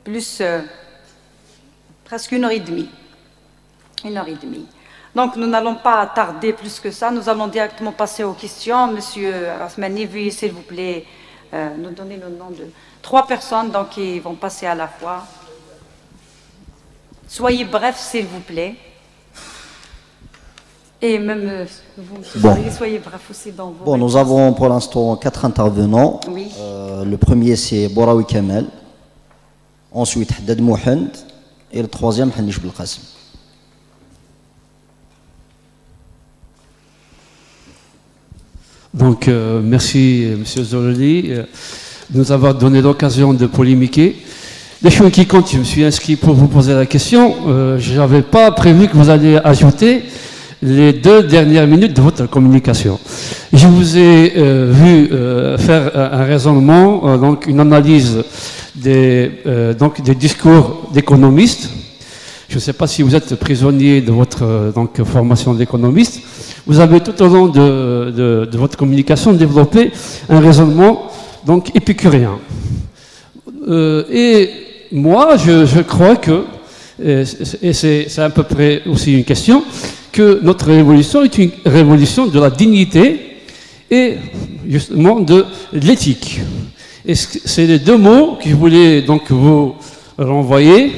plus presque 1h30. 1h30. Donc nous n'allons pas tarder plus que ça, nous allons directement passer aux questions. Monsieur Rasmani, veuillez s'il vous plaît nous donner le nom de 3 personnes donc, qui vont passer à la fois. Soyez bref s'il vous plaît. Et même vous, soyez bref aussi dans vos... Bon, nous avons pour l'instant 4 intervenants. Oui. Le premier c'est Boraoui Kamel, ensuite Haddad Mohand et le troisième Hanish Belqasim. Donc, merci, Monsieur Zololi, de nous avoir donné l'occasion de polémiquer. Les choses qui comptent, je me suis inscrit pour vous poser la question. Je n'avais pas prévu que vous alliez ajouter les 2 dernières minutes de votre communication. Je vous ai vu faire un raisonnement, donc une analyse des discours d'économistes. Je ne sais pas si vous êtes prisonnier de votre formation d'économiste. Vous avez tout au long de votre communication développé un raisonnement donc épicurien. Et moi, je crois que, et c'est à peu près aussi une question, que notre révolution est une révolution de la dignité et justement de l'éthique. Et c'est les 2 mots que je voulais donc vous renvoyer.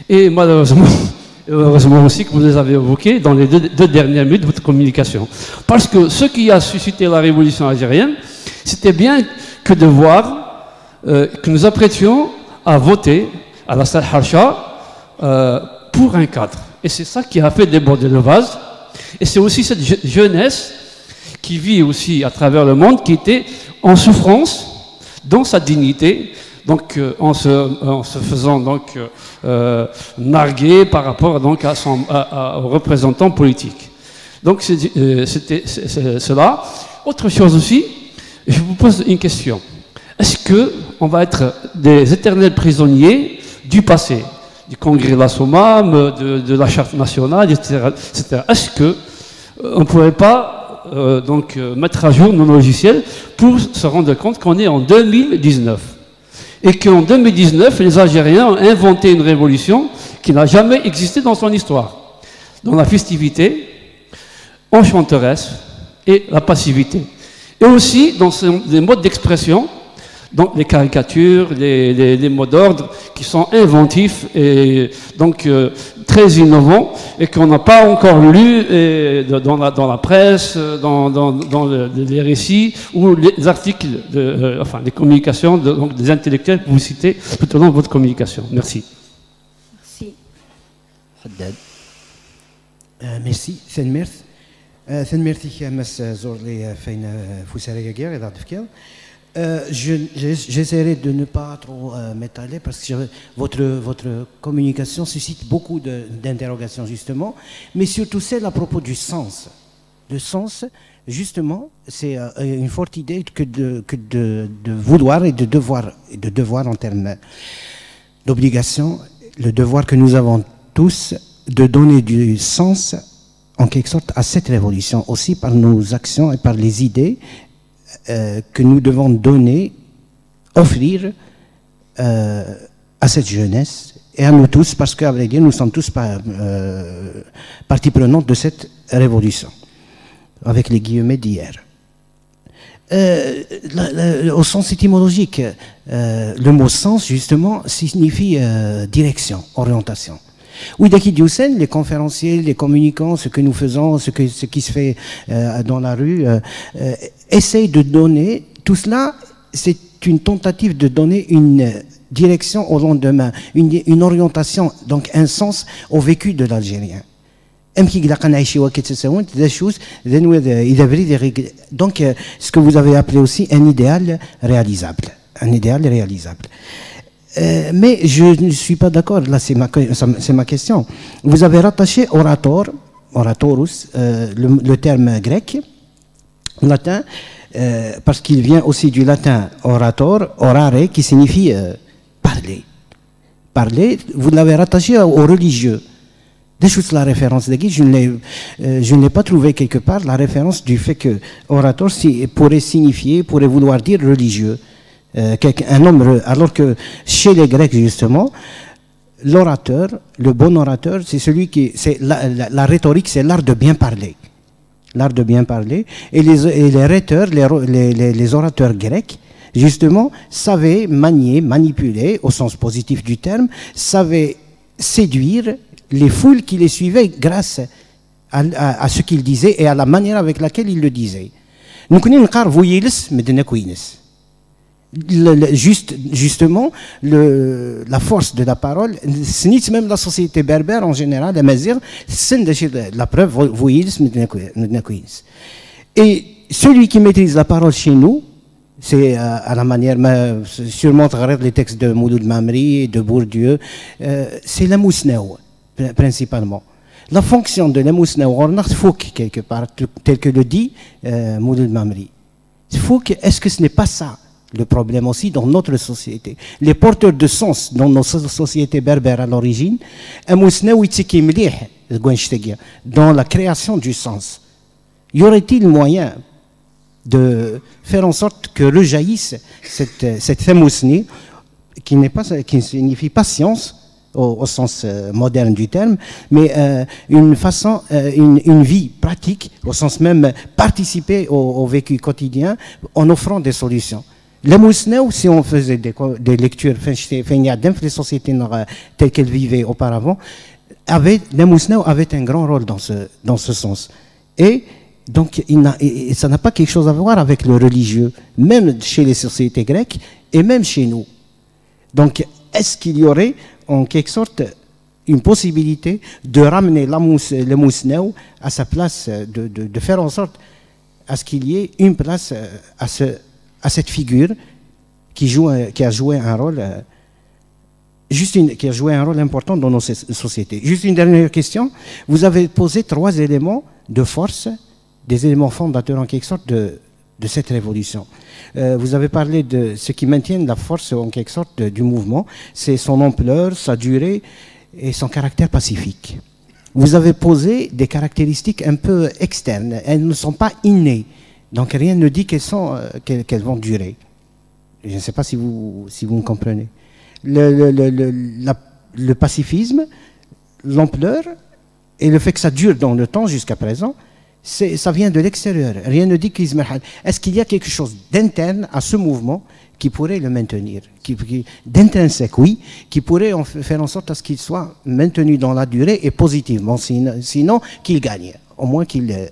Et malheureusement, heureusement aussi que vous les avez évoqués dans les 2 dernières minutes de votre communication. Parce que ce qui a suscité la révolution algérienne, c'était bien que de voir que nous apprêtions à voter à la Salle Harsha pour un cadre. Et c'est ça qui a fait déborder le vase. Et c'est aussi cette jeunesse qui vit aussi à travers le monde, qui était en souffrance dans sa dignité, donc en se faisant donc narguer par rapport donc aux représentants politiques. Donc c'était cela. Autre chose aussi, je vous pose une question. Est-ce qu'on va être des éternels prisonniers du passé, du congrès de la SOMAM, de la charte nationale, etc. Est-ce qu'on ne pourrait pas mettre à jour nos logiciels pour se rendre compte qu'on est en 2019 et qu'en 2019, les Algériens ont inventé une révolution qui n'a jamais existé dans son histoire, dans la festivité, enchanteresse et la passivité. Et aussi dans les modes d'expression, donc les caricatures, les mots d'ordre qui sont inventifs et donc très innovants et qu'on n'a pas encore lu dans la presse, dans les récits ou les articles, les communications donc des intellectuels que vous citez tout au long de votre communication. Merci. Merci. Haddad. Merci. Merci, Ms. Zorli, j'essaierai de ne pas trop m'étaler parce que votre communication suscite beaucoup d'interrogations justement, mais surtout celle à propos du sens. Le sens, justement, c'est une forte idée que de vouloir et de devoir en termes d'obligation, le devoir que nous avons tous de donner du sens en quelque sorte à cette révolution aussi par nos actions et par les idées que nous devons donner, offrir à cette jeunesse et à nous tous, parce qu'à vrai dire, nous sommes tous partie prenante de cette révolution, avec les guillemets d'hier. Au sens étymologique, le mot sens, justement, signifie direction, orientation. Oui, Daki Hussein, les conférenciers, les communicants, ce que nous faisons, ce qui se fait dans la rue, essayent de donner, tout cela, c'est une tentative de donner une direction au lendemain, une orientation, donc un sens au vécu de l'Algérien. Donc, ce que vous avez appelé aussi un idéal réalisable. Un idéal réalisable. Mais je ne suis pas d'accord, là c'est ma question. Vous avez rattaché orator, oratorus, le terme grec, latin, parce qu'il vient aussi du latin orator, orare, qui signifie parler. Parler, vous l'avez rattaché aux religieux. Des choses, la référence de Guy, je ne l'ai pas trouvé quelque part, la référence du fait que orator pourrait signifier, pourrait vouloir dire religieux. un nombre, alors que chez les Grecs justement, l'orateur, le bon orateur, c'est celui qui, c'est la rhétorique, c'est l'art de bien parler, l'art de bien parler. Et les rhéteurs, les orateurs grecs, justement, savaient manipuler, au sens positif du terme, savaient séduire les foules qui les suivaient grâce à ce qu'ils disaient et à la manière avec laquelle ils le disaient. Nous connaissons justement, la force de la parole, même la société berbère en général, la preuve, et celui qui maîtrise la parole chez nous, c'est à la manière, sûrement les textes de Mouloud Mamri, de Bourdieu, c'est la mousnao, principalement. La fonction de la mousnao, quelque part, tel que le dit Mouloud Mamri. Est-ce que ce n'est pas ça le problème aussi dans notre société? Les porteurs de sens dans nos sociétés berbères à l'origine, dans la création du sens. Y aurait-il moyen de faire en sorte que rejaillisse cette thémousnie qui ne signifie pas science au sens moderne du terme, mais une vie pratique, au sens même participer au vécu quotidien en offrant des solutions. Les mousneaux, si on faisait des lectures dans les sociétés telles qu'elles vivaient auparavant, les mousneaux avaient un grand rôle dans ce sens. Et donc, ça n'a pas quelque chose à voir avec le religieux, même chez les sociétés grecques et même chez nous. Donc, est-ce qu'il y aurait en quelque sorte une possibilité de ramener le mousneau à sa place, de faire en sorte à ce qu'il y ait une place à cette figure qui a joué un rôle important dans nos sociétés. Juste une dernière question. Vous avez posé 3 éléments de force, des éléments fondateurs en quelque sorte de cette révolution. Vous avez parlé de ce qui maintient la force en quelque sorte du mouvement, c'est son ampleur, sa durée et son caractère pacifique. Vous avez posé des caractéristiques un peu externes, elles ne sont pas innées, donc rien ne dit qu'elles vont durer. Je ne sais pas si vous me comprenez. Le pacifisme, l'ampleur et le fait que ça dure dans le temps jusqu'à présent, ça vient de l'extérieur. Rien ne dit qu'Ismaël. Est-ce qu'il y a quelque chose d'interne à ce mouvement qui pourrait le maintenir, d'intrinsèque, oui, qui pourrait faire en sorte à ce qu'il soit maintenu dans la durée et positivement, sinon qu'il gagne, au moins qu'il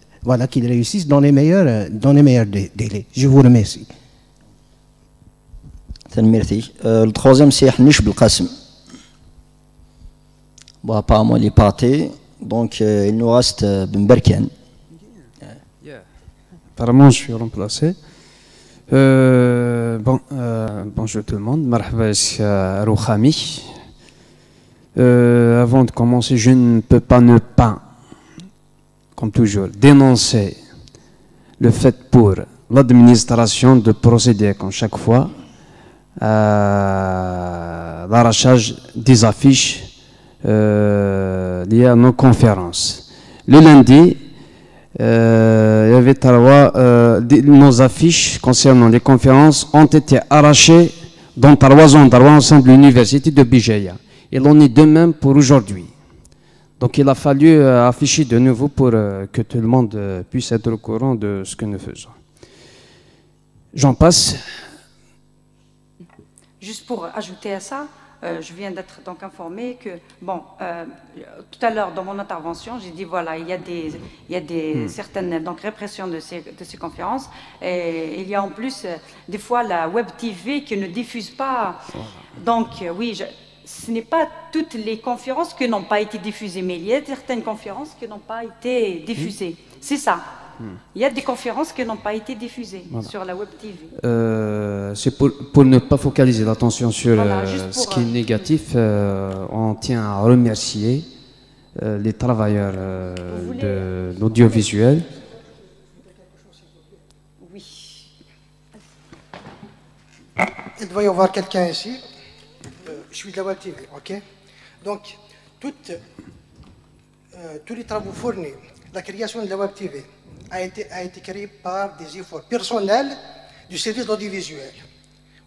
réussisse dans les meilleurs délais. Je vous remercie. Le troisième, c'est Hnish Belqasem. Bon, apparemment, il est parti, donc il nous reste Ben Berken. Apparemment, je suis remplacé. Bonjour tout le monde. Marhaba Rouhami. Avant de commencer, je ne peux pas ne pas, comme toujours, dénoncer le fait pour l'administration de procéder, comme chaque fois, à l'arrachage des affiches liées à nos conférences. Le lundi, il y avait nos affiches concernant les conférences ont été arrachées dans Tarwa au sein de l'université de Bijaya. Il en est de même pour aujourd'hui. Donc il a fallu afficher de nouveau pour que tout le monde puisse être au courant de ce que nous faisons. J'en passe. Juste pour ajouter à ça, je viens d'être donc informé que, tout à l'heure dans mon intervention, j'ai dit voilà, il y a des certaines donc, répressions de ces conférences, et il y a en plus des fois la Web TV qui ne diffuse pas. Donc oui, ce n'est pas toutes les conférences qui n'ont pas été diffusées, mais il y a certaines conférences qui n'ont pas été diffusées. C'est ça. Il y a des conférences qui n'ont pas été diffusées sur la Web TV. C'est pour ne pas focaliser l'attention sur ce qui est négatif. On tient à remercier les travailleurs de l'audiovisuel. Oui. Il doit y avoir quelqu'un ici. Je suis de la Web TV, ok? Donc, tous les travaux fournis, la création de la Web TV, a été créé par des efforts personnels du service audiovisuel.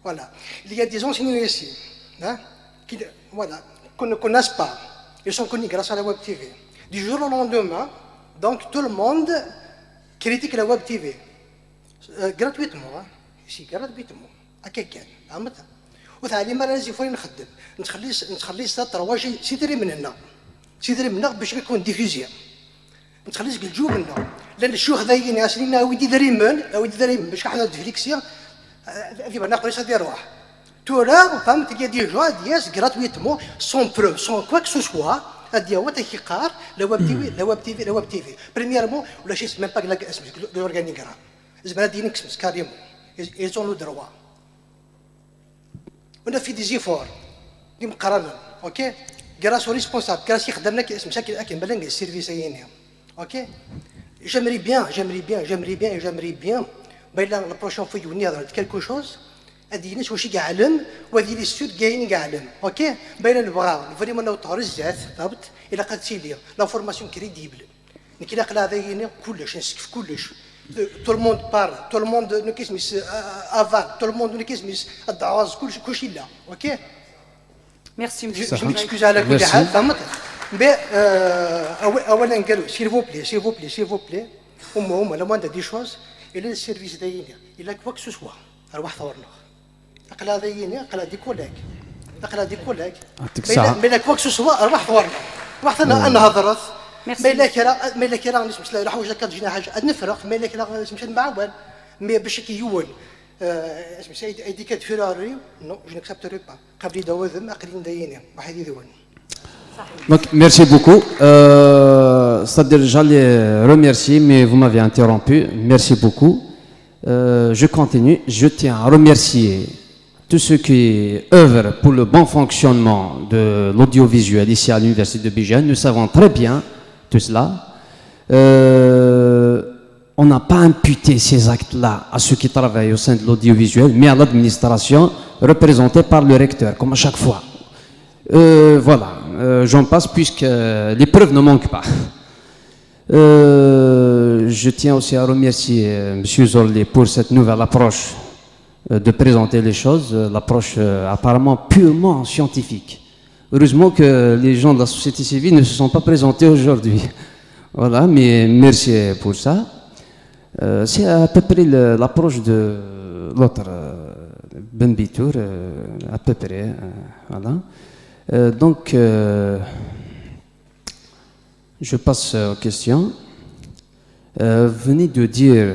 Voilà. Il y a des enseignants ici, hein, qui, voilà, qu'on ne connaisse pas. Ils sont connus grâce à la Web TV. Du jour au lendemain, donc tout le monde critique la Web TV. Gratuitement, hein, ici, gratuitement. À quelqu'un. وثاني ما لازم فين نخدم نخلي سطر واجي سيدري من هنا سيدري من هنا باش يكون ديفيزيون نخلي الجو منا لان الشيوخ ذايين ياسرين ويدي دريمن باش حنا ديفليكسيا هذه بنا قريش هذه روح تورا فهمت يا دي جوا دياس غراتويتمون سون بروف سون كوا كو سوا هادي هو تيقار لا ويب تي في بريميرمون ولا شي ميم با لا اسمك لورغانيغرام زعما دي نكسمس كاريمون ايزون لو دروا On a fait des efforts, des مقارنة, ok? Grâce aux responsables, grâce à خدمنا كاسم شكل أكيد بلنج السيرفيس هنا, ok? J'aimerais bien, بين la prochaine fois يوني هذا quelque chose, هذه ناس وش يعلم وهذه اللي السود جايين يعلم, ok? بين نبغى فريمون لو طار الزات, فهمت؟ إلا قد سيليا, la formation crédible, نكيل أقل هذا هنا كلش نسكف كلش. Tout le monde parle, tout le monde ne kismis avale, tout le monde ne kismis الدعاز كل شيء لا, ok? Merci monsieur. Je m'excuse على كل حال, فهمت؟ أولا قالوا s'il vous plaît, هما لو عندها دي شوز إلى السيرفيس دايني إلا كوا كو سوا أرواح ثورنا أقل هذا يني أقل هذه كولاك بلا كوا كو سوا أرواح ثورنا واحد أنا هضرت ما إلا كرا نسمع لا حوايج هكا تجينا حاجه نفرق ما إلا كرا نسمع معول مي باش كيون اسمع سيد ايدي كات فيراري نو جو نكسبتوري با قبل دوازم اقلين دايني واحد يدون. Donc, merci beaucoup. C'est-à-dire, j'allais remercier, mais vous m'avez interrompu. Merci beaucoup. Je continue. Je tiens à remercier tous ceux qui œuvrent pour le bon fonctionnement de l'audiovisuel ici à l'Université de Bijan. Nous savons très bien tout cela. On n'a pas imputé ces actes-là à ceux qui travaillent au sein de l'audiovisuel, mais à l'administration représentée par le recteur, comme à chaque fois. Voilà, j'en passe puisque les preuves ne manquent pas. Je tiens aussi à remercier M. Zorli pour cette nouvelle approche de présenter les choses, l'approche apparemment purement scientifique. Heureusement que les gens de la société civile ne se sont pas présentés aujourd'hui. Voilà, mais merci pour ça. C'est à peu près l'approche de l'autre Ben Bitour, à peu près. Voilà. Donc, je passe aux questions. Venez de dire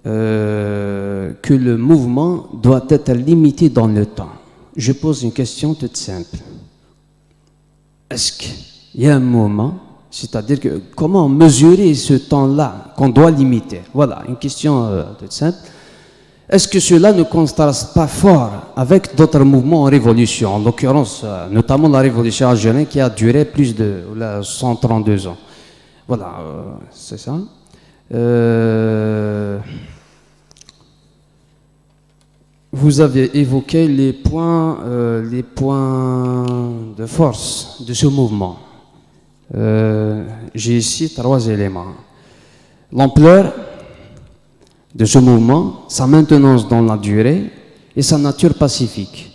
que le mouvement doit être limité dans le temps. Je pose une question toute simple. Est-ce qu'il y a un moment, c'est-à-dire que comment mesurer ce temps-là qu'on doit limiter? Voilà, une question toute simple. Est-ce que cela ne contraste pas fort avec d'autres mouvements en révolution, en l'occurrence notamment la révolution algérienne qui a duré plus de 132 ans? Voilà, c'est ça. Vous avez évoqué les points de force de ce mouvement. J'ai ici 3 éléments. L'ampleur de ce mouvement, sa maintenance dans la durée et sa nature pacifique.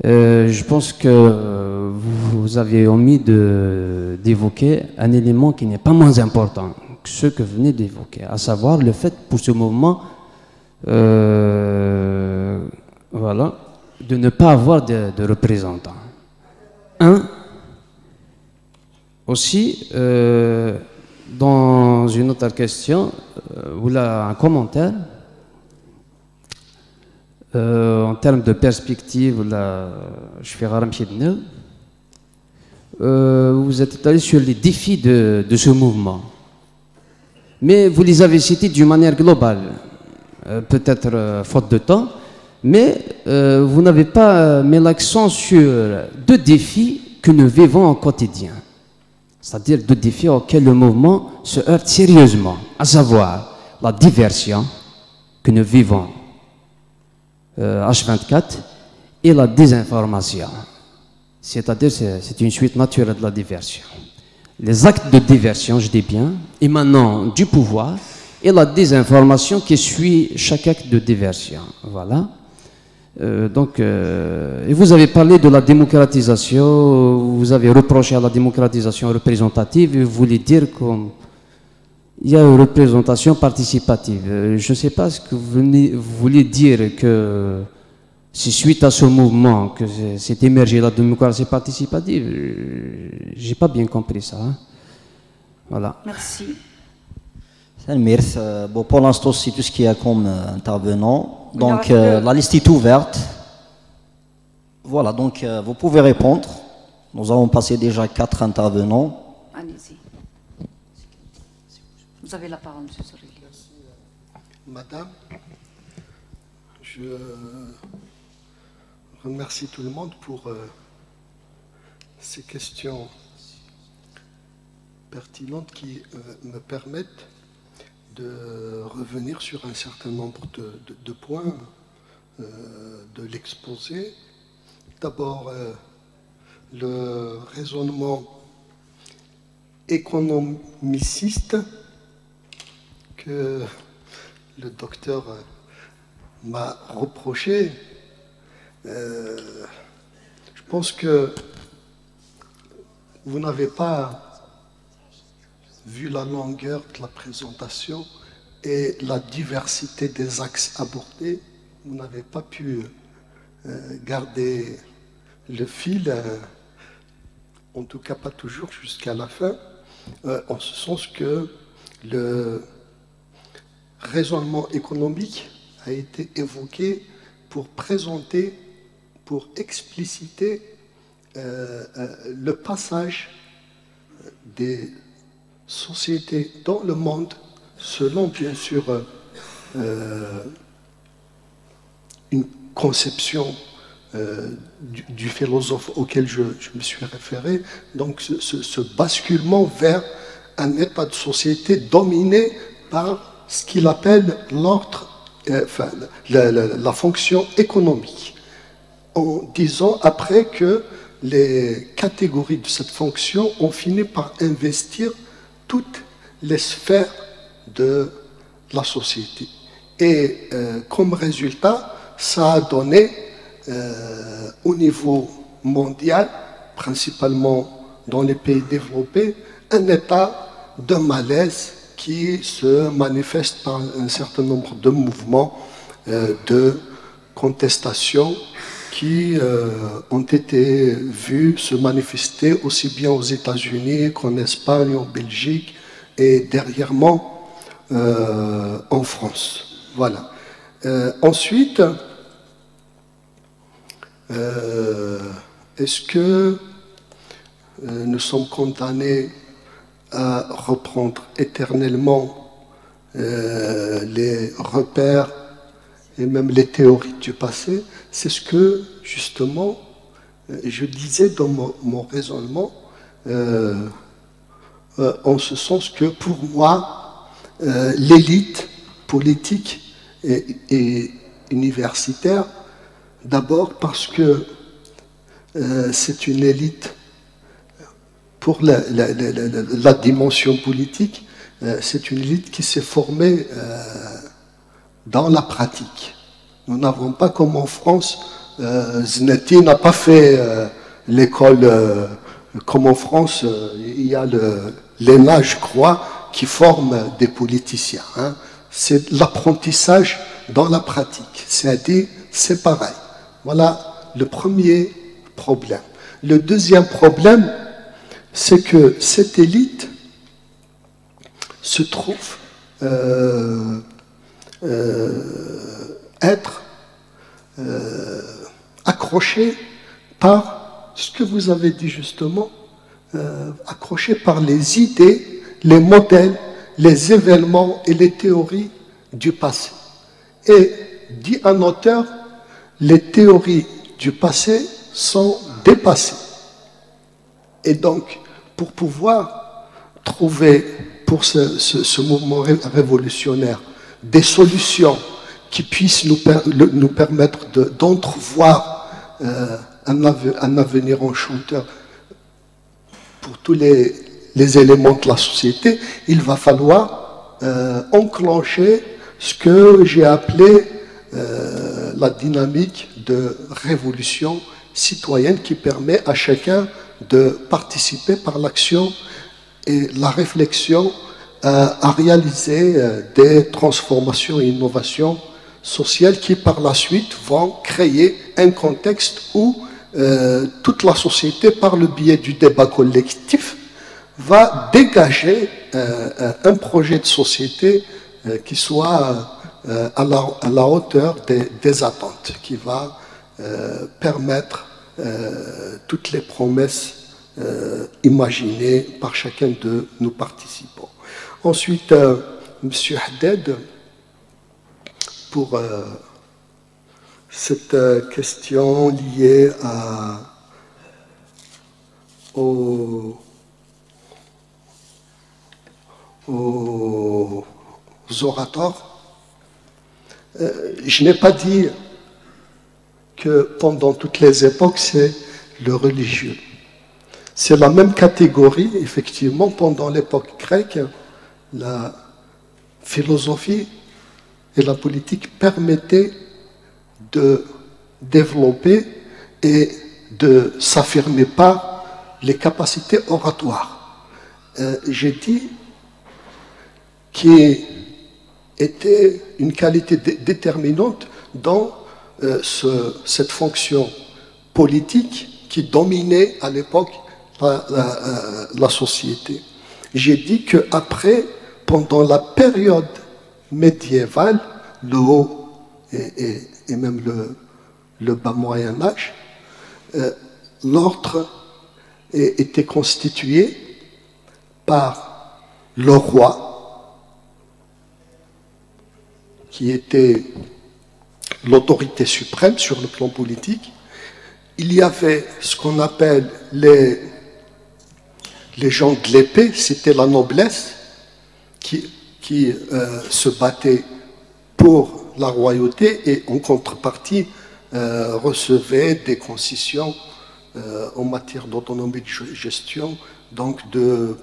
Je pense que vous avez omis d'évoquer un élément qui n'est pas moins important que ce que vous venez d'évoquer, à savoir le fait pour ce mouvement voilà, de ne pas avoir de représentants. Aussi, dans une autre question, ou là, un commentaire, en termes de perspective, là, je fais vous êtes allé sur les défis de ce mouvement. Mais vous les avez cités d'une manière globale, peut-être faute de temps, mais vous n'avez pas mis l'accent sur 2 défis que nous vivons au quotidien. C'est-à-dire 2 défis auxquels le mouvement se heurte sérieusement, à savoir la diversion que nous vivons H24 et la désinformation. C'est-à-dire c'est une suite naturelle de la diversion. Les actes de diversion, je dis bien, émanant du pouvoir et la désinformation qui suit chaque acte de diversion. Voilà. Et vous avez parlé de la démocratisation, vous avez reproché à la démocratisation représentative, et vous voulez dire qu'il y a une représentation participative. Je ne sais pas ce que vous voulez dire, que c'est suite à ce mouvement que s'est émergée la démocratie participative. Je n'ai pas bien compris ça. Hein. Voilà. Merci. Bon, pour l'instant, c'est tout ce qu'il y a comme intervenant. Donc, la liste est ouverte. Voilà, donc vous pouvez répondre. Nous avons passé déjà 4 intervenants. Allez-y. Vous avez la parole, M. Zorrilli. Madame, je remercie tout le monde pour ces questions pertinentes qui me permettent de revenir sur un certain nombre de points de l'exposé. D'abord, le raisonnement économiciste que le docteur m'a reproché. Je pense que vous n'avez pas vu la longueur de la présentation et la diversité des axes abordés. Vous n'avez pas pu garder le fil, en tout cas pas toujours jusqu'à la fin, en ce sens que le raisonnement économique a été évoqué pour présenter, pour expliciter le passage des sociétés dans le monde selon bien sûr une conception du philosophe auquel je me suis référé, donc ce basculement vers un état de société dominé par ce qu'il appelle l'ordre, la fonction économique, en disant après que les catégories de cette fonction ont fini par investir toutes les sphères de la société. Et comme résultat, ça a donné au niveau mondial, principalement dans les pays développés, un état de malaise qui se manifeste par un certain nombre de mouvements de contestation qui ont été vus se manifester aussi bien aux États-Unis qu'en Espagne, en Belgique et dernièrement en France. Voilà. Ensuite, est-ce que nous sommes condamnés à reprendre éternellement les repères et même les théories du passé? C'est ce que, justement, je disais dans mon raisonnement, en ce sens que, pour moi, l'élite politique et universitaire, d'abord parce que c'est une élite, pour la dimension politique, c'est une élite qui s'est formée dans la pratique. Nous n'avons pas comme en France, Znetti n'a pas fait l'école comme en France, il y a l'ENA, je crois, qui forme des politiciens. Hein. C'est l'apprentissage dans la pratique, c'est-à-dire c'est pareil. Voilà le premier problème. Le deuxième problème, c'est que cette élite se trouve être accrochée par ce que vous avez dit justement, accrochée par les idées, les modèles, les événements et les théories du passé. Et, dit un auteur, les théories du passé sont dépassées. Et donc, pour pouvoir trouver pour ce mouvement révolutionnaire des solutions qui puissent nous permettre d'entrevoir un avenir enchanteur pour tous les éléments de la société, il va falloir enclencher ce que j'ai appelé la dynamique de révolution citoyenne qui permet à chacun de participer par l'action et la réflexion à réaliser des transformations et innovations sociales qui par la suite vont créer un contexte où toute la société, par le biais du débat collectif, va dégager un projet de société qui soit à la hauteur des attentes, qui va permettre toutes les promesses imaginées par chacun de nos participants. Ensuite, M. Haddad, pour cette question liée aux orateurs, je n'ai pas dit que pendant toutes les époques, c'est le religieux. C'est la même catégorie, effectivement, pendant l'époque grecque, la philosophie et la politique permettaient de développer et de s'affirmer par les capacités oratoires. J'ai dit qui était une qualité déterminante dans cette fonction politique qui dominait à l'époque la société. J'ai dit qu'après, pendant la période médiévale, le haut et même le bas Moyen-Âge, l'ordre était constitué par le roi, qui était l'autorité suprême sur le plan politique. Il y avait ce qu'on appelle les gens de l'épée, c'était la noblesse qui se battait pour la royauté et en contrepartie recevait des concessions en matière d'autonomie de gestion, donc de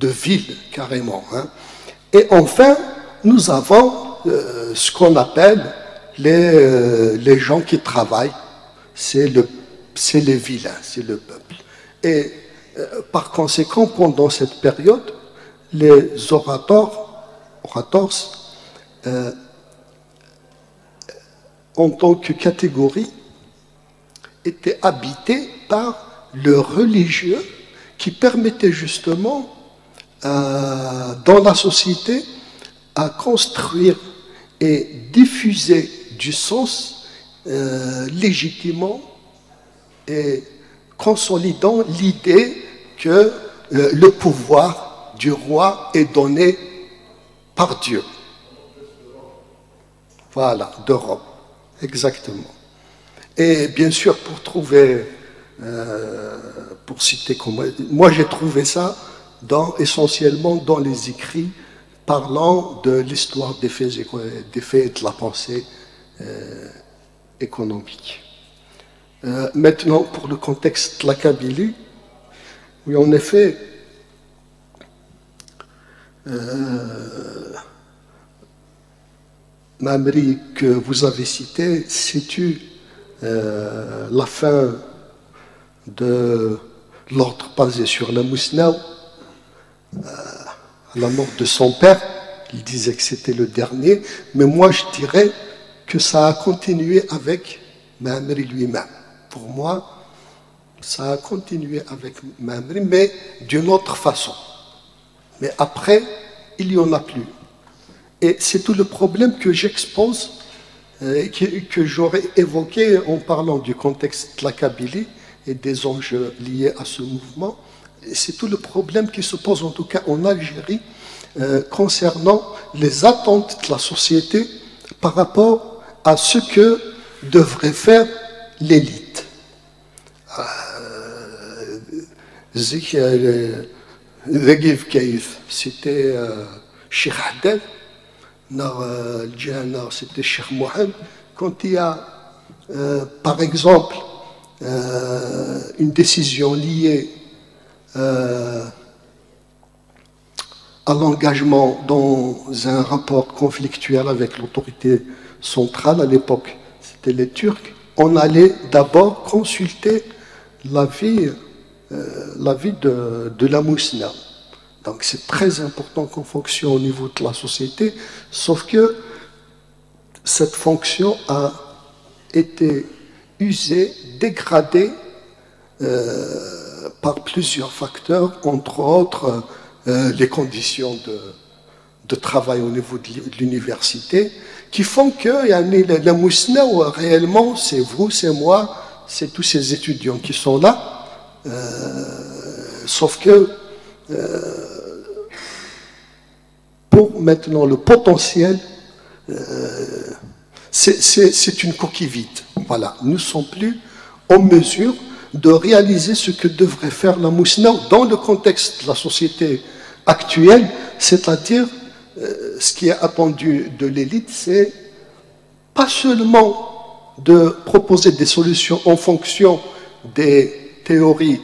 ville carrément. Hein. Et enfin, nous avons ce qu'on appelle les gens qui travaillent, c'est les vilains, c'est le peuple. Et par conséquent, pendant cette période, les orators en tant que catégorie, étaient habités par le religieux qui permettait justement dans la société à construire et diffuser du sens légitimement et consolidant l'idée que le pouvoir du roi est donné par Dieu. Voilà, de Rome, exactement. Et bien sûr, pour citer comme moi j'ai trouvé ça essentiellement dans les écrits parlant de l'histoire des faits et de la pensée économique. Maintenant, pour le contexte de la Kabylie, oui, en effet, Mamri que vous avez cité situe la fin de l'ordre basé sur la Mousnaou, à la mort de son père. Il disait que c'était le dernier, mais moi je dirais que ça a continué avec Mamri lui-même. Pour moi, ça a continué avec Mamri, mais d'une autre façon. Mais après, il n'y en a plus. Et c'est tout le problème que j'expose, que j'aurais évoqué en parlant du contexte de la Kabylie et des enjeux liés à ce mouvement. C'est tout le problème qui se pose en tout cas en Algérie concernant les attentes de la société par rapport à ce que devrait faire l'élite. C'était Cheikh Haddad, c'était Cheikh Mohamed. Quand il y a, par exemple, une décision liée à l'engagement dans un rapport conflictuel avec l'autorité centrale à l'époque, c'était les Turcs, on allait d'abord consulter l'avis de la Mousna. Donc c'est très important qu'on fonctionne au niveau de la société, sauf que cette fonction a été usée, dégradée par plusieurs facteurs, entre autres les conditions de travail au niveau de l'université, qui font que la Mousna, réellement, c'est vous, c'est moi, c'est tous ces étudiants qui sont là, sauf que pour maintenant le potentiel, c'est une coquille vide. Voilà, nous ne sommes plus en mesure de réaliser ce que devrait faire la Mousna dans le contexte de la société actuelle, c'est-à-dire ce qui est attendu de l'élite, c'est pas seulement de proposer des solutions en fonction des théories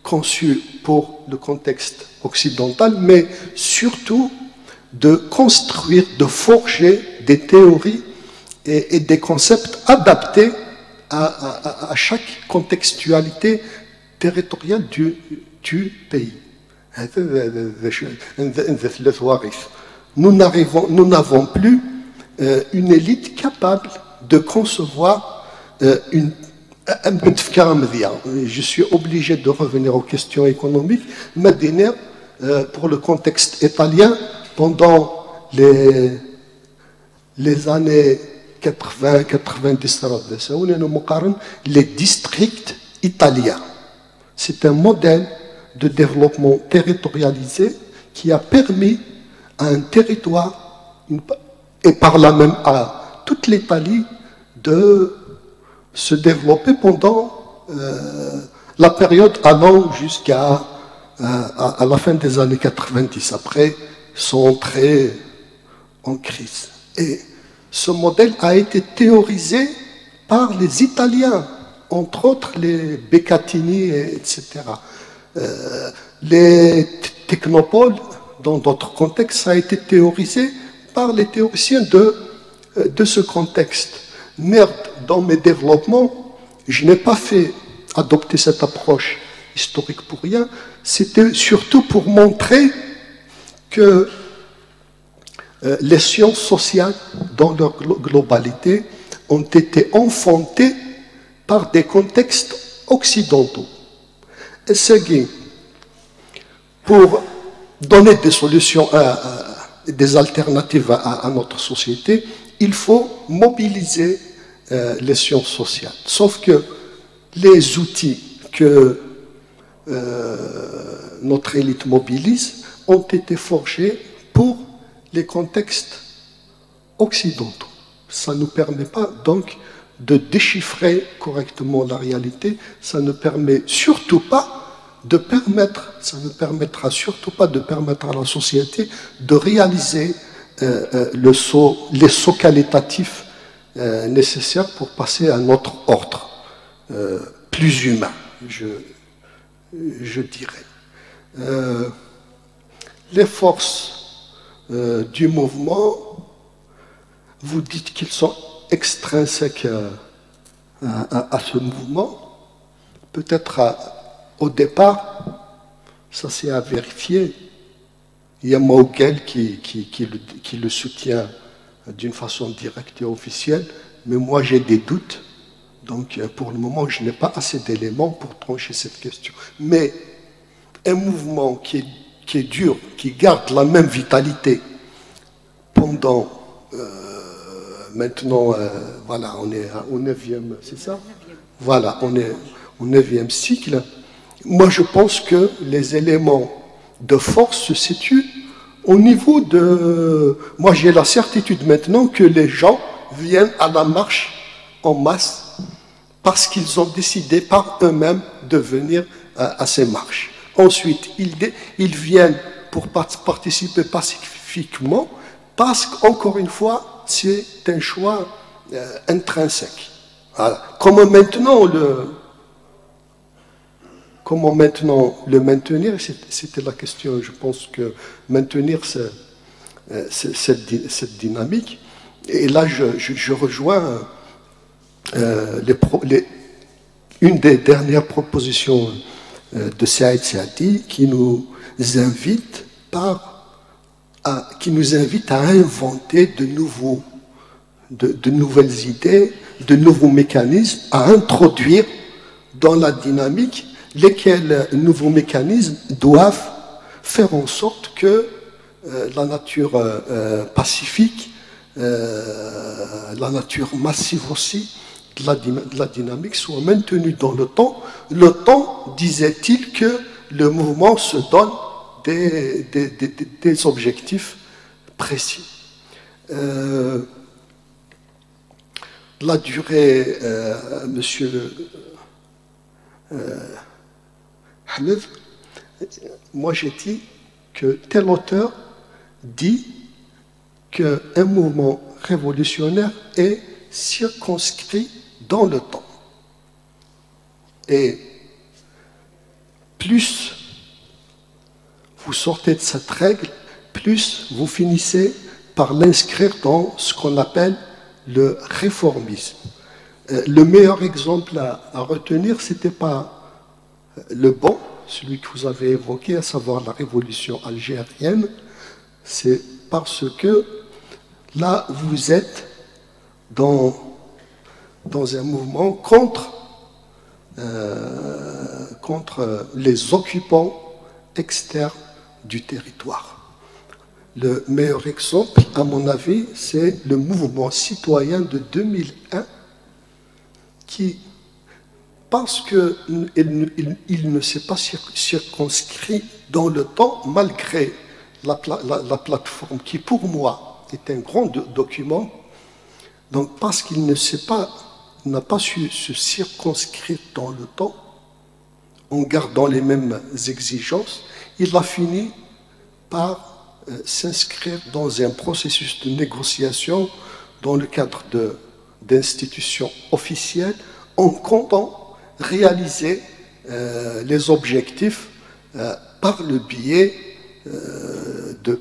conçues pour le contexte occidental, mais surtout de construire, de forger des théories et des concepts adaptés à chaque contextualité territoriale du pays. Nous n'avons plus une élite capable de concevoir une... Je suis obligé de revenir aux questions économiques. Medina, pour le contexte italien, pendant les années 80-90, les districts italiens. C'est un modèle de développement territorialisé qui a permis à un territoire, et par là même à toute l'Italie, de se développer pendant la période allant jusqu'à à la fin des années 90, après son entrée en crise. Et ce modèle a été théorisé par les Italiens, entre autres les Beccatini, etc. Les technopoles, dans d'autres contextes, ça a été théorisé par les théoriciens de ce contexte. Merde, dans mes développements, je n'ai pas fait adopter cette approche historique pour rien, c'était surtout pour montrer que les sciences sociales, dans leur globalité, ont été enfantées par des contextes occidentaux. Et c'est pour donner des solutions, des alternatives à notre société, il faut mobiliser les sciences sociales. Sauf que les outils que notre élite mobilise ont été forgés pour les contextes occidentaux. Ça ne nous permet pas donc de déchiffrer correctement la réalité, ça ne permet surtout pas de permettre, ça ne permettra surtout pas de permettre à la société de réaliser les sauts qualitatifs nécessaires pour passer à un autre ordre, plus humain, je dirais. Les forces du mouvement, vous dites qu'ils sont extrinsèques à ce mouvement. Peut-être au départ, ça c'est à vérifier. Il y a Maugel qui le soutient d'une façon directe et officielle, mais moi j'ai des doutes. Donc pour le moment, je n'ai pas assez d'éléments pour trancher cette question. Mais un mouvement qui est dur, qui garde la même vitalité pendant maintenant, voilà, on est au 9e, c'est ça? Voilà, on est au 9e cycle. Moi, je pense que les éléments de force se situent au niveau de... Moi, j'ai la certitude maintenant que les gens viennent à la marche en masse parce qu'ils ont décidé par eux-mêmes de venir à ces marches. Ensuite, ils viennent pour participer pacifiquement parce qu'encore une fois, c'est un choix intrinsèque. Voilà. Comment maintenant le maintenir? C'était la question. Je pense que maintenir cette dynamique. Et là, je rejoins une des dernières propositions de Saïd Saadi qui nous invite à inventer de nouvelles idées, de nouveaux mécanismes à introduire dans la dynamique, lesquels nouveaux mécanismes doivent faire en sorte que la nature pacifique, la nature massive aussi, de la dynamique soit maintenue dans le temps. Le temps, disait-il, que le mouvement se donne des objectifs précis. La durée, monsieur Hamid, moi j'ai dit que tel auteur dit qu'un mouvement révolutionnaire est circonscrit dans le temps. Et plus vous sortez de cette règle, plus vous finissez par l'inscrire dans ce qu'on appelle le réformisme. Le meilleur exemple à retenir, ce n'était pas le bon, celui que vous avez évoqué, à savoir la révolution algérienne. C'est parce que là, vous êtes dans un mouvement contre les occupants externes du territoire. Le meilleur exemple, à mon avis, c'est le mouvement citoyen de 2001 qui, parce qu'il ne s'est pas circonscrit dans le temps, malgré la plateforme qui, pour moi, est un grand document, donc parce qu'il n'a pas su se circonscrire dans le temps, en gardant les mêmes exigences, il a fini par s'inscrire dans un processus de négociation dans le cadre d'institutions officielles en comptant réaliser les objectifs par le biais de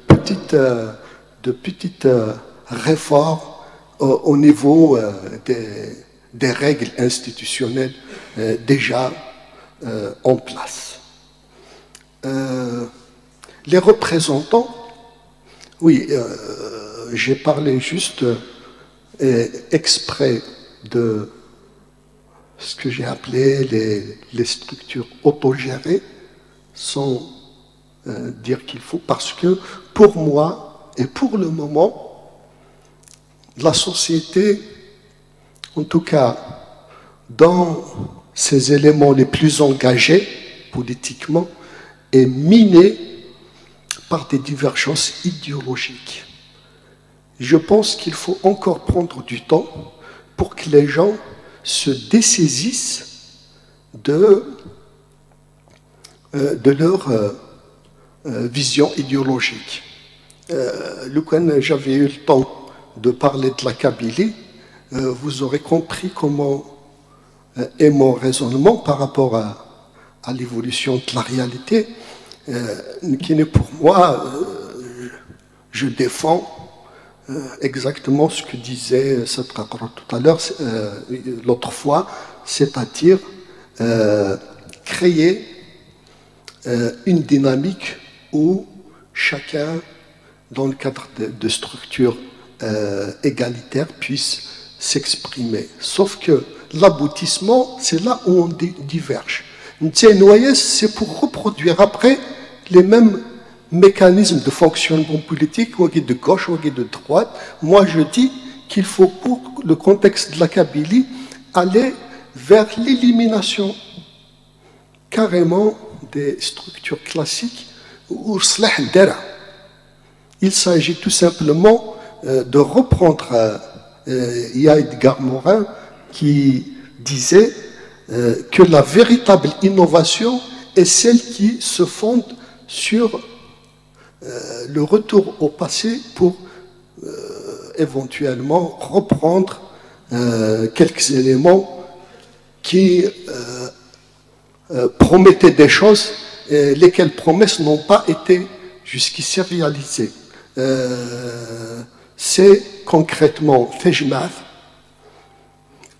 petites réformes au niveau des règles institutionnelles déjà en place. Les représentants, oui, j'ai parlé juste exprès de ce que j'ai appelé les structures autogérées, sans dire qu'il faut, parce que pour moi et pour le moment, la société, en tout cas dans ses éléments les plus engagés politiquement, est minée par des divergences idéologiques. Je pense qu'il faut encore prendre du temps pour que les gens se dessaisissent de leur vision idéologique. Quand j'avais eu le temps de parler de la Kabylie, vous aurez compris comment est mon raisonnement par rapport à l'évolution de la réalité, qui n'est pour moi, je défends exactement ce que disait Satraqra tout à l'heure, l'autre fois, c'est-à-dire créer une dynamique où chacun, dans le cadre de structures égalitaires, puisse s'exprimer. Sauf que l'aboutissement, c'est là où on diverge. C'est pour reproduire après les mêmes mécanismes de fonctionnement politique, ou de gauche, ou de droite. Moi, je dis qu'il faut, pour le contexte de la Kabylie, aller vers l'élimination carrément des structures classiques ou il s'agit tout simplement de reprendre il y a Edgar Morin qui disait que la véritable innovation est celle qui se fonde sur le retour au passé pour éventuellement reprendre quelques éléments qui promettaient des choses, lesquelles promesses n'ont pas été jusqu'ici réalisées. C'est concrètement Fejmar,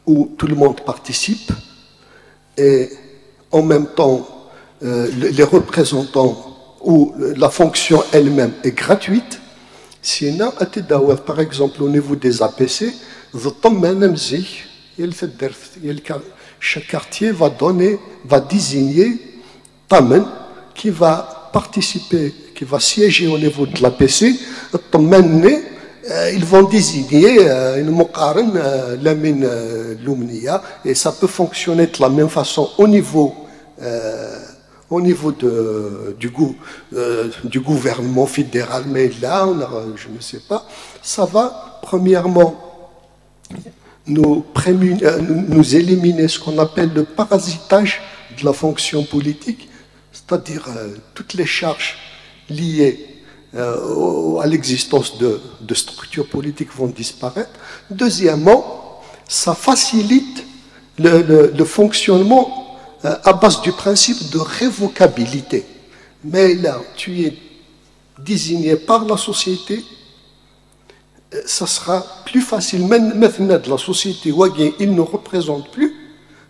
où tout le monde participe et en même temps les représentants où la fonction elle-même est gratuite. Sinon, par exemple, au niveau des APC, chaque quartier va désigner Tamen qui va participer, qui va siéger au niveau de l'APC. Ils vont désigner une Moqaren, Lamine Loumnia, et ça peut fonctionner de la même façon au niveau du gouvernement fédéral, mais là, je ne sais pas, ça va premièrement nous éliminer ce qu'on appelle le parasitage de la fonction politique, c'est-à-dire toutes les charges liées à l'existence de structures politiques vont disparaître. Deuxièmement, ça facilite le fonctionnement à base du principe de révocabilité. Mais là, tu es désigné par la société, ça sera plus facile. Maintenant, la société, il ne représente plus,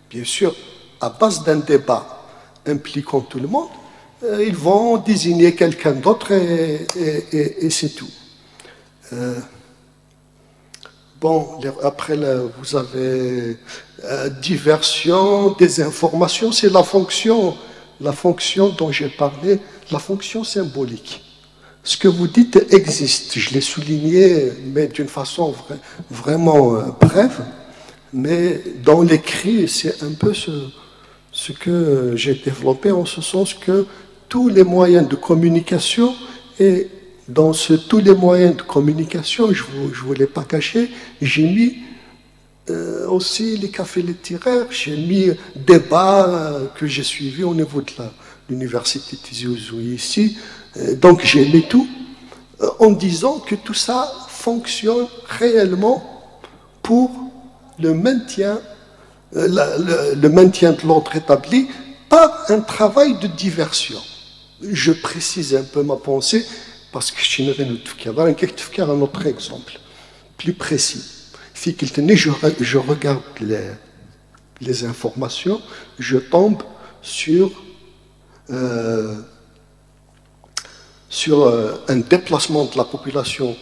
bien sûr, à base d'un débat impliquant tout le monde, ils vont désigner quelqu'un d'autre et c'est tout. Bon, après, vous avez diversion, désinformation, c'est la fonction dont j'ai parlé, la fonction symbolique. Ce que vous dites existe, je l'ai souligné, mais d'une façon vraiment brève, mais dans l'écrit, c'est un peu ce que j'ai développé, en ce sens que tous les moyens de communication, et dans tous les moyens de communication, je ne vous l'ai pas caché, j'ai mis aussi les cafés littéraires, j'ai mis débats que j'ai suivis au niveau de l'université Tizi Ouzou ici, donc j'ai mis tout, en disant que tout ça fonctionne réellement pour le maintien de l'ordre établi par un travail de diversion. Je précise un peu ma pensée parce que je un autre exemple plus précis. Je regarde les informations, je tombe sur un déplacement de la population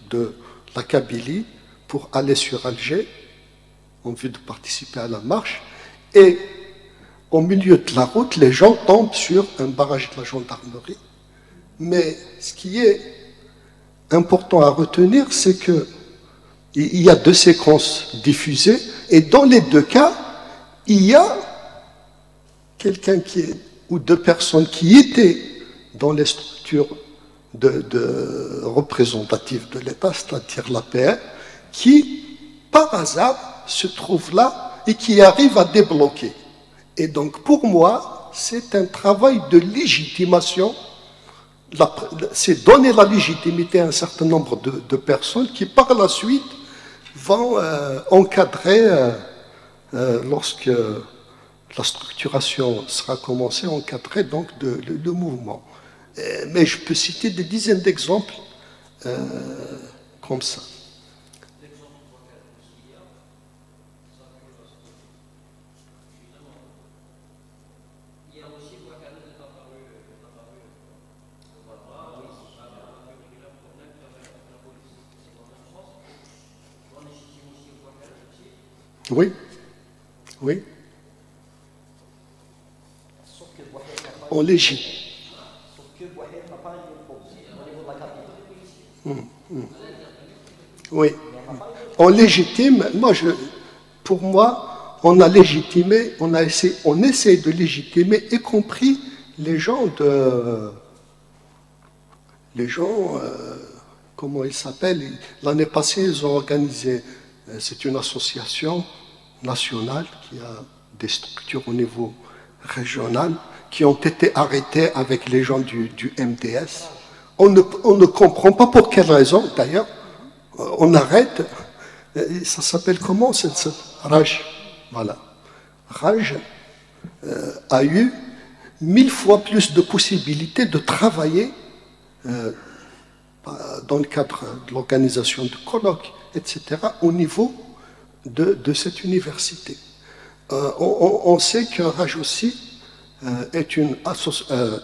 de la Kabylie pour aller sur Alger en vue de participer à la marche, et au milieu de la route, les gens tombent sur un barrage de la gendarmerie. Mais ce qui est important à retenir, c'est que il y a 2 séquences diffusées, et dans les 2 cas, il y a quelqu'un ou 2 personnes qui étaient dans les structures représentatives de l'État, c'est-à-dire l'APR, qui, par hasard, se trouvent là et qui arrivent à débloquer. Et donc, pour moi, c'est un travail de légitimation. C'est donner la légitimité à un certain nombre de personnes qui, par la suite, vont encadrer, lorsque la structuration sera commencée, encadrer donc le mouvement. Mais je peux citer des dizaines d'exemples comme ça. Oui, oui. On légitime. Oui. On légitime. Pour moi, on a légitimé, on essaie de légitimer, y compris les gens comment ils s'appellent. L'année passée, ils ont organisé. C'est une association nationale qui a des structures au niveau régional qui ont été arrêtées avec les gens du MDS. On ne comprend pas pour quelle raison, d'ailleurs. On arrête. Ça s'appelle comment cette Raj. Voilà. Raj a eu 1000 fois plus de possibilités de travailler dans le cadre de l'organisation de colloques, etc., au niveau de cette université. On sait que Raj aussi est une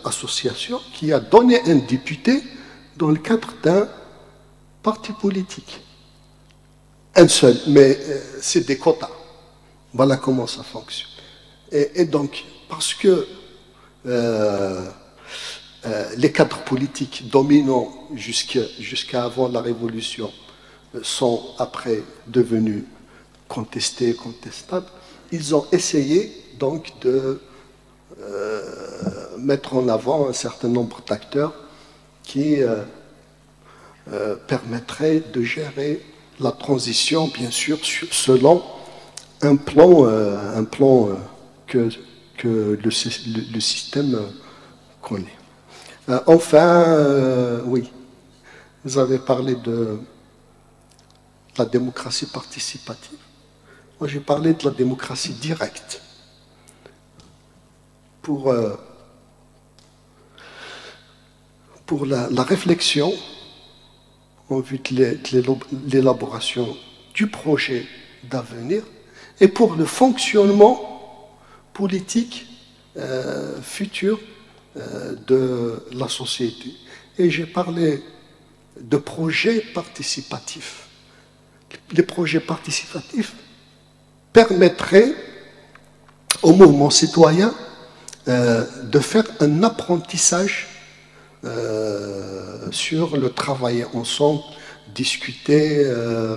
association qui a donné un député dans le cadre d'un parti politique. Un seul, mais c'est des quotas. Voilà comment ça fonctionne. Et donc, parce que les cadres politiques dominants jusqu'à avant la Révolution sont après devenus contestés, contestables, ils ont essayé donc de mettre en avant un certain nombre d'acteurs qui permettraient de gérer la transition, bien sûr, selon un plan que le système connaît. Enfin, oui, vous avez parlé de la démocratie participative. Moi, j'ai parlé de la démocratie directe. Pour la réflexion en vue de l'élaboration du projet d'avenir et pour le fonctionnement politique futur de la société. Et j'ai parlé de projets participatifs. Les projets participatifs permettraient au mouvement citoyen de faire un apprentissage sur le travail ensemble, discuter,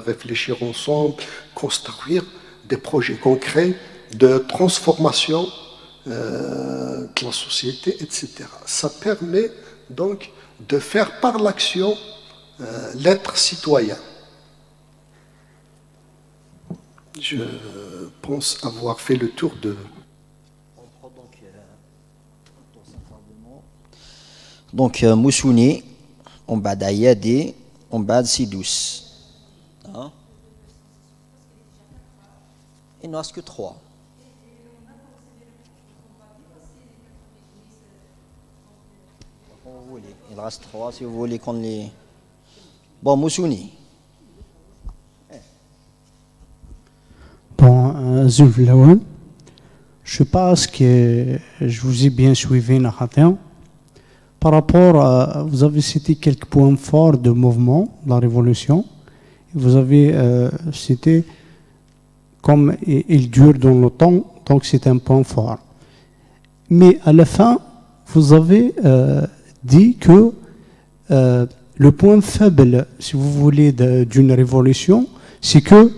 réfléchir ensemble, construire des projets concrets de transformation de la société, etc. Ça permet donc de faire par l'action l'être citoyen. Je pense avoir fait le tour de... Donc, Moussouni, on va d'Ayadi, on va de Sidous. Hein? Il ne reste que 3. Il reste 3 si vous voulez qu'on les... Bon, Moussouni. Bon, Zulf Lawan, je pense que je vous ai bien suivi, Nakhatin. Par rapport à, vous avez cité quelques points forts de mouvement, de la révolution. Vous avez cité comme il dure dans le temps, donc c'est un point fort. Mais à la fin, vous avez dit que le point faible, si vous voulez, d'une révolution, c'est qu'elle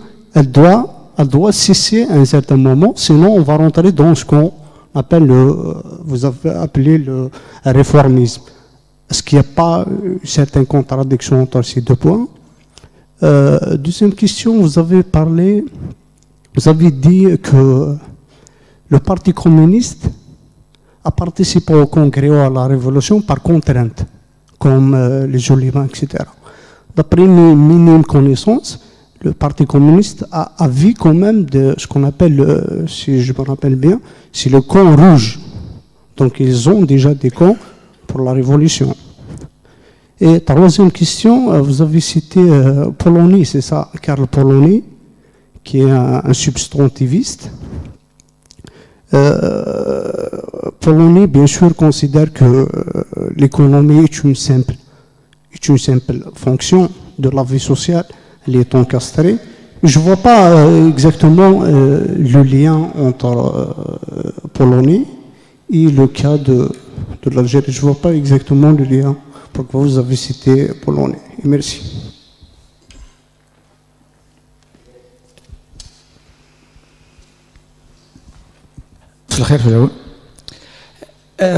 doit cesser à un certain moment, sinon on va rentrer dans ce qu'on appelle vous avez appelé le réformisme. Est-ce qu'il n'y a pas une certaine contradiction entre ces deux points? Deuxième question, vous avez dit que le Parti communiste a participé au congrès ou à la révolution par contrainte, comme les Olivins, etc. D'après mes minimes connaissances, le Parti communiste a vu quand même de ce qu'on appelle, si je me rappelle bien, c'est le camp rouge. Donc ils ont déjà des camps pour la révolution. Et troisième question, vous avez cité Polanyi, c'est ça, Karl Polanyi, qui est un substantiviste. Polanyi, bien sûr, considère que l'économie est une simple fonction de la vie sociale. Elle est encastrée. Je ne vois pas exactement le lien entre Polanyi et le cas de l'Algérie. Je ne vois pas exactement le lien. Pourquoi vous avez cité Polanyi. Merci.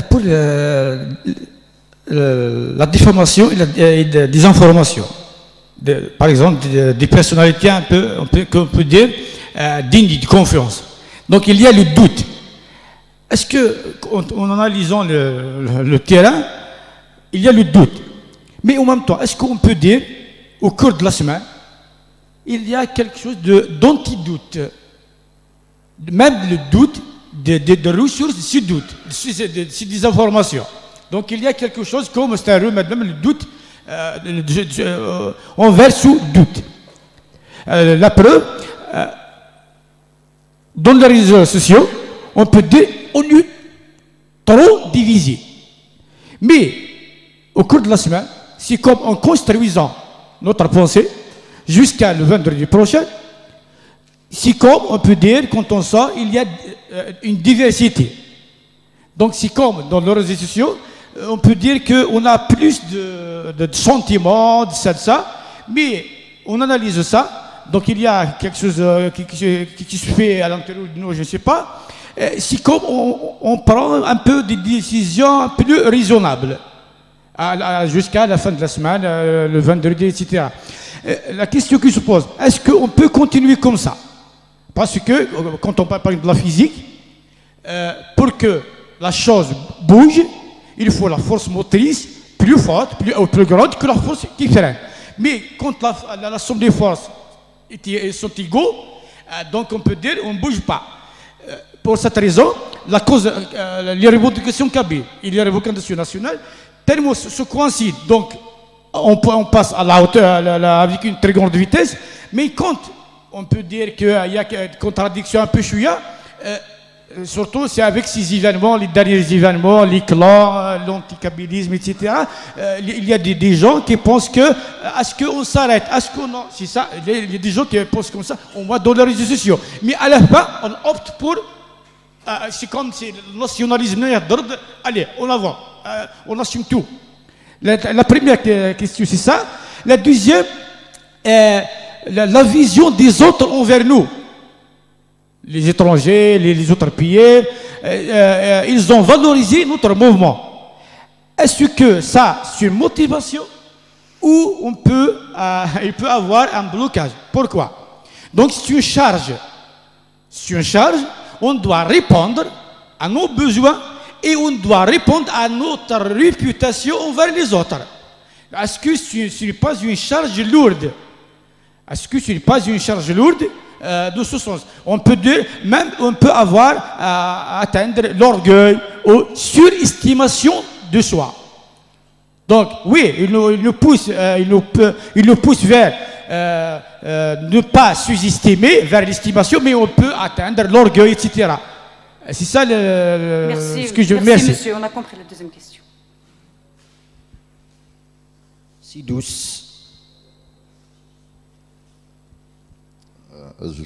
Pour la diffamation et la désinformation, par exemple, des personnalités qu'on peut dire dignes de confiance. Donc il y a le doute. Est-ce que, en analysant le terrain, il y a le doute. Mais en même temps, est-ce qu'on peut dire, au cours de la semaine, il y a quelque chose d'antidoute, même le doute de ressources, ce doute, c'est des informations. Donc il y a quelque chose comme c'est un remède, même le doute, on verse sous doute. La preuve, dans les réseaux sociaux, on peut dire on est trop divisé. Mais au cours de la semaine, c'est comme en construisant notre pensée jusqu'à le vendredi prochain, c'est comme on peut dire quand on sort, il y a une diversité. Donc c'est comme dans les réseaux sociaux, on peut dire qu'on a plus de sentiments, de ça, mais on analyse ça. Donc il y a quelque chose qui se fait à l'intérieur de nous, je ne sais pas. C'est comme on prend un peu des décisions plus raisonnables jusqu'à la fin de la semaine, le vendredi, etc. La question qui se pose, est-ce qu'on peut continuer comme ça? Parce que quand on parle par exemple de la physique, pour que la chose bouge, il faut la force motrice plus forte, plus grande que la force qui freine. Mais quand la somme des forces sont égaux, donc on peut dire on ne bouge pas. Pour cette raison, la cause, les revendications KB et les revendications nationales, tellement se coïncident. Donc on passe à la hauteur avec une très grande vitesse, mais quand on peut dire qu'il y a une contradiction un peu chouïa, surtout c'est avec ces événements, les derniers événements, les clans, l'anticabilisme, etc. Il y a des gens qui pensent que est-ce qu'on s'arrête, est-ce qu'on... C'est ça, il y a des gens qui pensent comme ça, on va dans les réseaux sociaux. Mais à la fin, on opte pour... c'est comme si le nationalisme, allez, on avance, on assume tout. La première question, c'est ça. La deuxième, la vision des autres envers nous. Les étrangers, les autres pays, ils ont valorisé notre mouvement. Est-ce que ça, c'est une motivation ou il peut avoir un blocage? Pourquoi? Donc c'est une charge. C'est une charge, on doit répondre à nos besoins et on doit répondre à notre réputation envers les autres. Est-ce que ce n'est pas une charge lourde? Est-ce que ce n'est pas une charge lourde de ce sens? On peut dire, même on peut avoir à atteindre l'orgueil ou surestimation de soi. Donc oui, il nous pousse vers ne pas sous-estimer, vers l'estimation, mais on peut atteindre l'orgueil, etc. C'est ça ce que je... Merci, monsieur, on a compris la deuxième question. Si douce. Je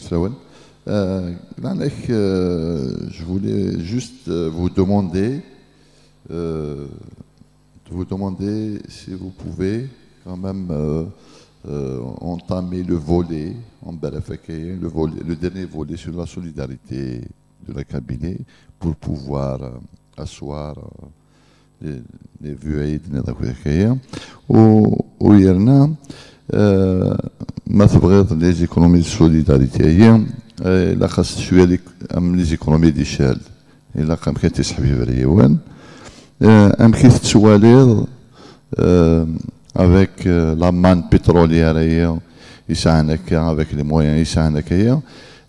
voulais juste vous demander si vous pouvez quand même entamer le volet en Barafakaye, le dernier volet sur la solidarité de la cabinet pour pouvoir asseoir les vues de la Barafakaye. Au Yerna, ما تبغيض لي زيكونومي سوليداريتي هي لا خاص شويه لي زيكونومي دي شال الا كان تسحب بريوان ام كيف تسوالير avec la manne pétrolière avec les moyens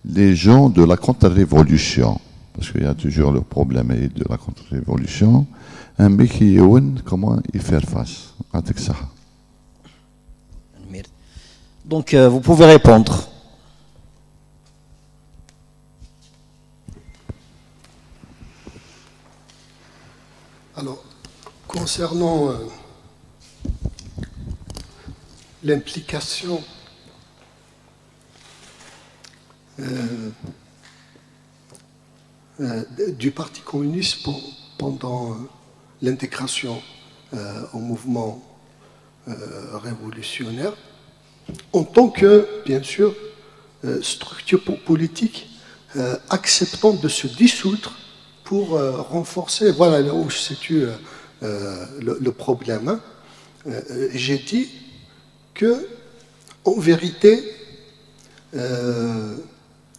les gens de la contre-révolution, parce qu'il y a toujours le problème de la contre-révolution, un mec qui comment y faire face avec ça. Donc vous pouvez répondre. Alors, concernant l'implication du Parti communiste pendant l'intégration au mouvement révolutionnaire, en tant que, bien sûr, structure politique acceptant de se dissoudre pour renforcer, voilà là où se situe le problème. Hein. J'ai dit que, en vérité,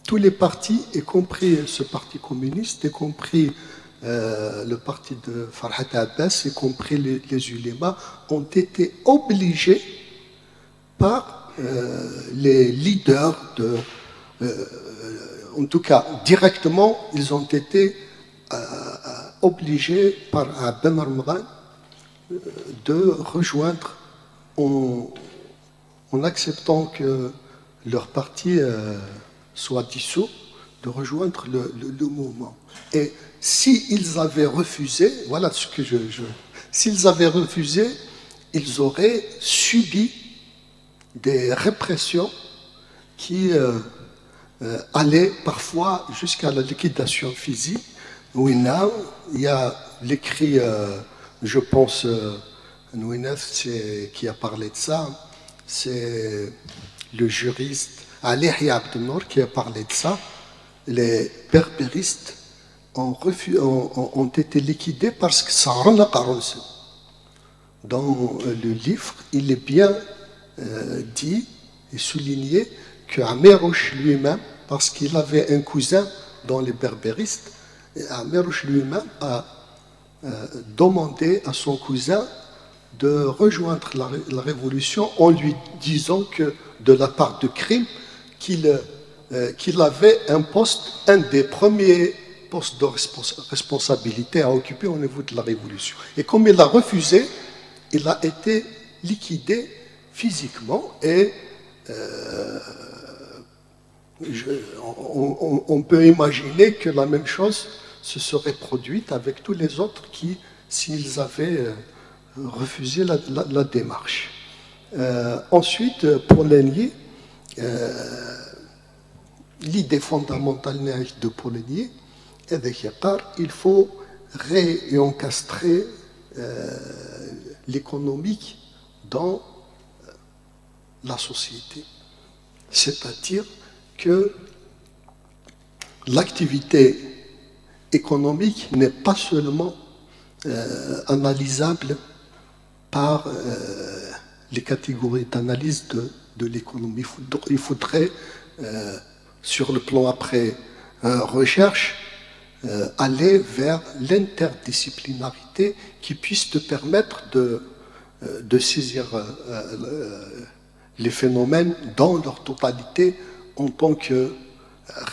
tous les partis, y compris ce parti communiste, y compris le parti de Farhat Abbas, y compris les ulémas, ont été obligés par les leaders en tout cas directement, ils ont été obligés par Ben Ramadan de rejoindre en acceptant que leur parti soit dissous, de rejoindre le mouvement. Et s'ils avaient refusé, voilà ce que s'ils avaient refusé, ils auraient subi des répressions qui allaient parfois jusqu'à la liquidation physique. Nouina, il y a l'écrit, je pense, Nouina, qui a parlé de ça, c'est le juriste Ali Abd Nour qui a parlé de ça. Les berbéristes ont été liquidés parce que ça rend la parole. Dans le livre, il est bien dit et souligné que Amérouche lui-même, parce qu'il avait un cousin dans les berbéristes, Amérouche lui-même a demandé à son cousin de rejoindre la révolution en lui disant que de la part de Crime, qu'il avait un des premiers postes de responsabilité à occuper au niveau de la révolution. Et comme il a refusé, il a été liquidé physiquement et on peut imaginer que la même chose se serait produite avec tous les autres qui, s'ils avaient refusé la démarche. Ensuite, pour Poligny, l'idée fondamentale de Poligny est qu'il faut réencastrer l'économique dans la société. C'est-à-dire que l'activité économique n'est pas seulement analysable par les catégories d'analyse de l'économie. Il faudrait, sur le plan après recherche, aller vers l'interdisciplinarité qui puisse te permettre de saisir les phénomènes dans leur totalité en tant que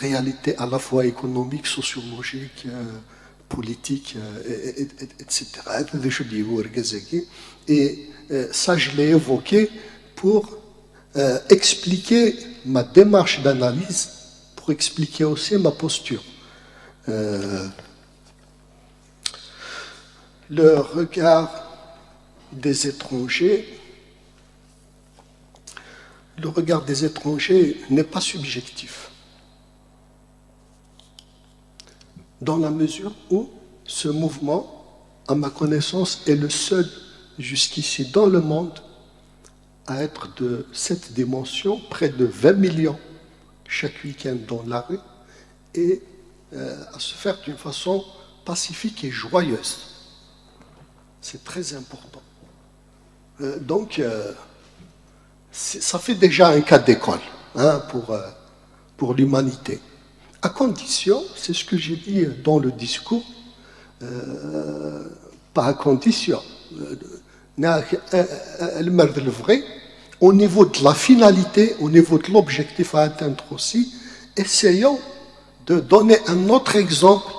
réalité à la fois économique, sociologique, politique, etc. Et ça, je l'ai évoqué pour expliquer ma démarche d'analyse, pour expliquer aussi ma posture. Le regard des étrangers, n'est pas subjectif, dans la mesure où ce mouvement, à ma connaissance, est le seul jusqu'ici dans le monde à être de cette dimension, près de 20 millions chaque week-end dans la rue, et à se faire d'une façon pacifique et joyeuse. C'est très important. Donc, ça fait déjà un cas d'école pour l'humanité. À condition, c'est ce que j'ai dit dans le discours, pas à condition, le vrai, au niveau de la finalité, au niveau de l'objectif à atteindre aussi, essayons de donner un autre exemple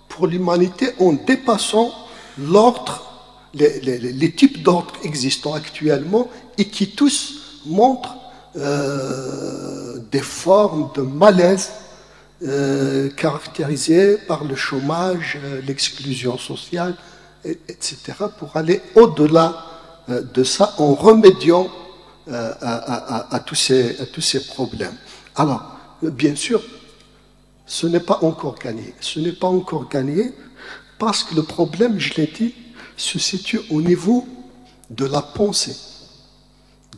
pour l'humanité en dépassant l'ordre, les types d'ordres existants actuellement et qui tous montrent des formes de malaise caractérisées par le chômage, l'exclusion sociale, etc., pour aller au-delà de ça en remédiant à tous ces problèmes. Alors, bien sûr, ce n'est pas encore gagné. Ce n'est pas encore gagné parce que le problème, je l'ai dit, se situe au niveau de la pensée,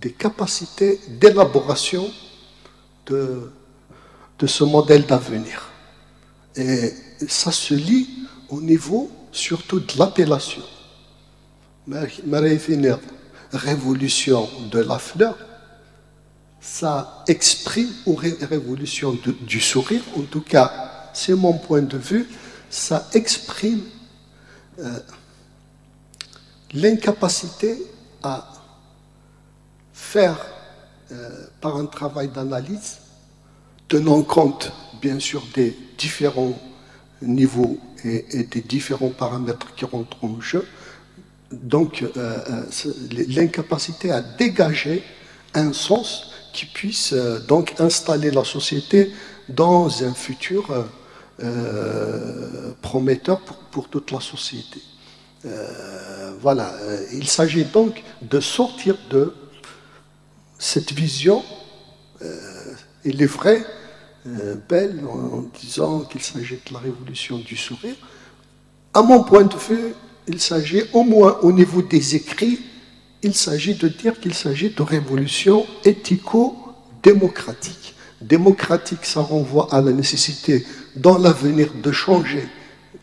des capacités d'élaboration de ce modèle d'avenir. Et ça se lit au niveau surtout de l'appellation. Révolution de la fleur, ça exprime, ou révolution du sourire, en tout cas, c'est mon point de vue, ça exprime l'incapacité à faire, par un travail d'analyse, tenant compte, bien sûr, des différents niveaux et des différents paramètres qui rentrent en jeu, donc l'incapacité à dégager un sens qui puisse donc installer la société dans un futur prometteur pour toute la société. Voilà, il s'agit donc de sortir de cette vision, il est vrai, belle, en disant qu'il s'agit de la révolution du sourire. À mon point de vue, il s'agit, au moins au niveau des écrits, il s'agit de dire qu'il s'agit de révolution éthico-démocratique. Démocratique, ça renvoie à la nécessité dans l'avenir de changer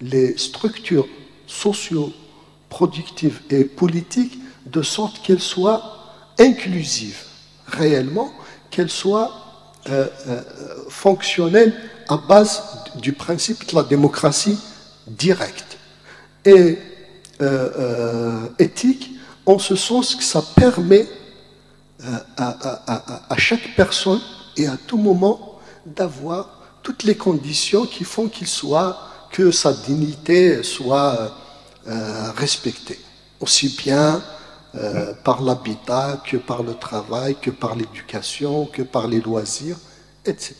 les structures socio-productives et politiques de sorte qu'elles soient inclusives, réellement, qu'elles soient fonctionnelles à base du principe de la démocratie directe. Et éthique, en ce sens que ça permet à chaque personne et à tout moment d'avoir toutes les conditions qui font que sa dignité soit respectée, aussi bien par l'habitat que par le travail, que par l'éducation, que par les loisirs, etc.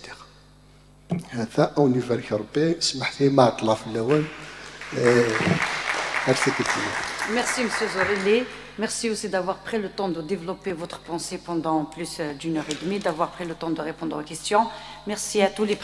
هذا أو نفرك ربي سمحتي ما أطلع في الأول. Merci, M. Zorelli. Merci aussi d'avoir pris le temps de développer votre pensée pendant plus d'1 heure et demie, d'avoir pris le temps de répondre aux questions. Merci à tous les